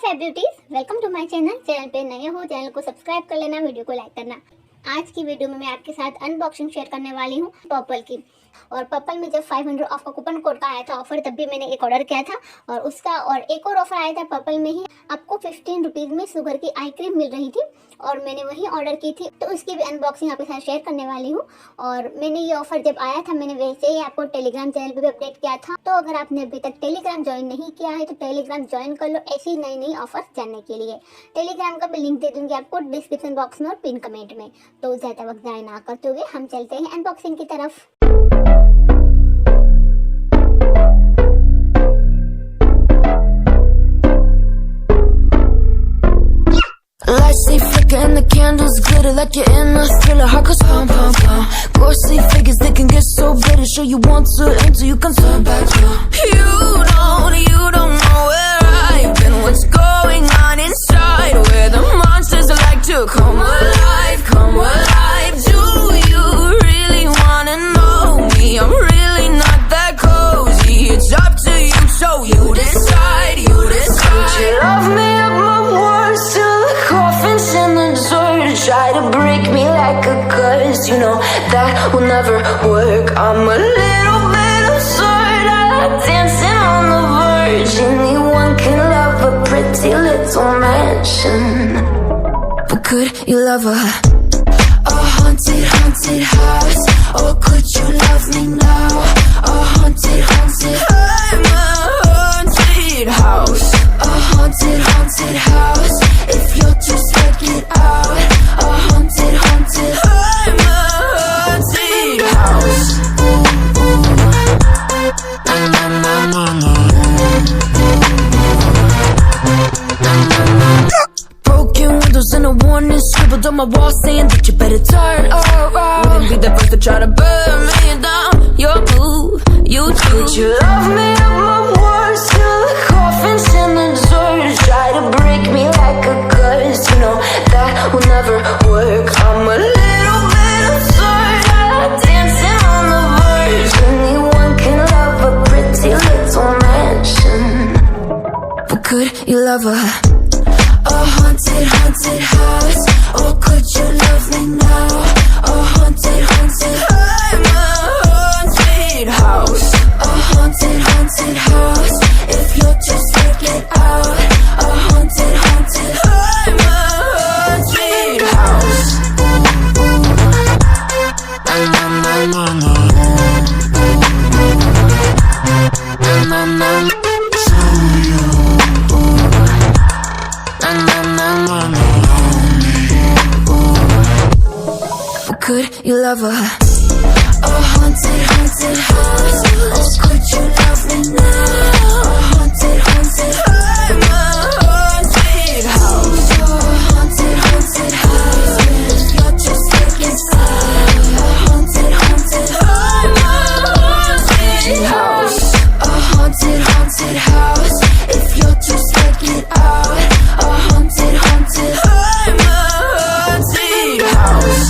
नमस्कार beauties, welcome to my channel. Channel पे नए हो, चैनल को सब्सक्राइब कर लेना, वीडियो को लाइक करना। आज की वीडियो में मैं आपके साथ अनबॉक्सिंग शेयर करने वाली हूँ पर्पल की। और पर्पल में जब 500 ऑफ का कूपन कोड का आया था ऑफर, तब भी मैंने एक ऑर्डर किया था और उसका और एक और ऑफर आया था पर्पल में ही। आपको 15 रुपीज़ में शुगर की आई क्रीम मिल रही थी और मैंने वही ऑर्डर की थी, तो उसकी भी अनबॉक्सिंग आपके साथ शेयर करने वाली हूँ। और मैंने ये ऑफर जब आया था, मैंने वैसे ही आपको टेलीग्राम चैनल पे भी अपडेट किया था। तो अगर आपने अभी तक टेलीग्राम ज्वाइन नहीं किया है तो टेलीग्राम ज्वाइन कर लो ऐसी नई नई ऑफर जानने के लिए। टेलीग्राम का भी लिंक दे दूंगी आपको डिस्क्रिप्शन बॉक्स में और पिन कमेंट में। तो ज़्यादा वक्त ज़ाया ना करते हुए हम चलते हैं अनबॉक्सिंग की तरफ। Lights they flicker and the candles glitter like you're in a thriller. Heart goes pum pum pum. Ghostly figures, they can get so bitter. Sure you want to enter, you can turn back now. You don't know where I've been. What's going on inside? Where the monsters like to come alive, come alive. Do you really wanna know me? I'm really not that cozy. It's up to you, so you decide, you decide. Would you love me up my words till the coffins in the dirt? Try to break me like a curse, you know that will never work. I'm a little bit absurd, I like dancing on the verge. Anyone can love a pretty little mansion, but could you love a haunted, haunted house? Or could you love me now? A haunted, haunted, I'm a haunted house. A haunted, haunted house. If you're just check it out. A haunted, haunted, I'm a haunted house. Broken windows and a warning scribbled on my wall saying that you better turn around. Wouldn't be the first to try to burn me down. Your move, you do. Would you love me up my words till the coffins in the dirt? Try to break me like a curse, you know that will never work. I'm a little bit absurd, I like dancing on the verge. Anyone can love a pretty little mansion, but could you love a haunted, haunted house? Or could you love me now? A haunted, haunted, I'm a haunted house. A haunted, haunted house. If you'll just check it out. A haunted, haunted, I'm a haunted house. Could you love a haunted, haunted house? Or could you love me now? A haunted, haunted, I'm a haunted house. A haunted, haunted house. If you're just sick inside. A haunted, haunted, I'm a haunted house. A haunted, haunted house. If you're just check it out. A haunted, haunted, I'm a haunted house.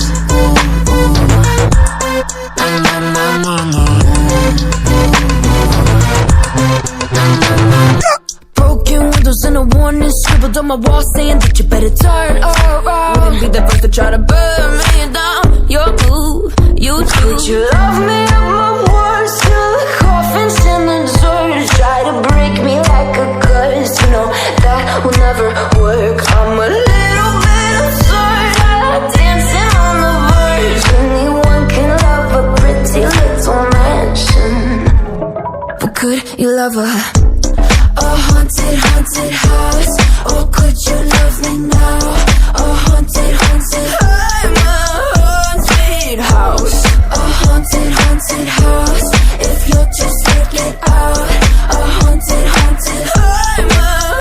Broken windows and a warning scribbled on my wall saying that you better turn around. Wouldn't be the first to try to burn me down. Your move, you do. Would you love me up my words till the coffins in the dirt? Try to break me like a curse, you know that will never work. I'm a little bit absurd, I like dancing on the verge. Anyone can love a pretty little mansion, but could you love a haunted, haunted